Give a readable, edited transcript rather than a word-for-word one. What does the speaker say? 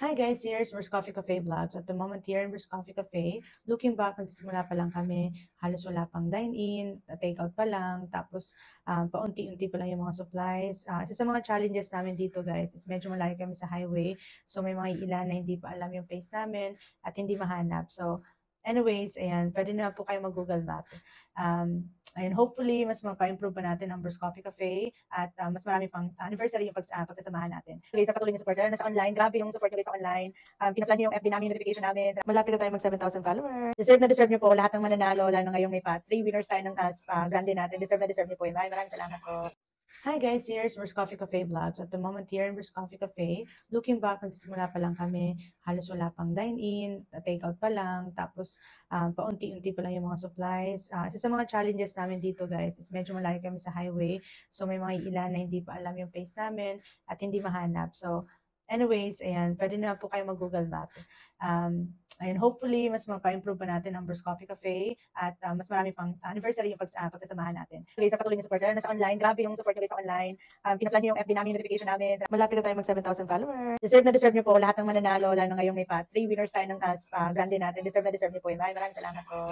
Hi guys, here's Mer's Coffee Cafe Vlogs. At the moment here in Mer's Coffee Cafe, looking back, nagsimula pa lang kami, halos wala pang dine-in, take-out pa lang, tapos paunti-unti pa lang yung mga supplies. Isa sa mga challenges namin dito guys is medyo malayo kami sa highway, so may mga ilan na hindi pa alam yung place namin at hindi mahanap. So anyways, ayan, pwede na po kayo mag-Google Map. Ayun, hopefully, mas mapa-improve pa natin ang Burst Coffee Cafe at mas marami pang anniversary yung pagsasamahan natin. Okay, sa patuloy ng support, lalo na sa online, grabe yung support nyo guys sa online. Pinaplan nyo yung FB namin, yung notification namin. Malapit na tayo mag 7,000 followers. Deserve nyo po lahat ng mananalo, lalo na ngayong may 3 winners tayo ng grande natin. Deserve nyo po yun. Maraming salamat po. Hi guys, here's Mer's Coffee Cafe Vlogs. At the moment here in Mer's Coffee Cafe, looking back, nagsimula pa lang kami, halos wala pang dine-in, take-out pa lang, tapos paunti-unti pa lang yung mga supplies. Isa sa mga challenges namin dito guys is medyo malayo kami sa highway, so may mga ilan na hindi pa alam yung place namin at hindi mahanap. So anyways, ayan, pwede na po kayo mag-Google Map. Ayun, hopefully, mas mapa-improve pa natin ang Burst Coffee Cafe at mas marami pang anniversary yung pagsasamahan natin. Okay, sa patuloy ng support, lalo na sa online, grabe yung support nyo guys sa online. Pinaplan nyo yung FB namin, yung notification namin. Malapit na tayo mag 7,000 followers. Deserve nyo po lahat ng mananalo, lalo na ngayong may 3 winners tayo ng grande natin. Deserve nyo po yun. Maraming salamat po.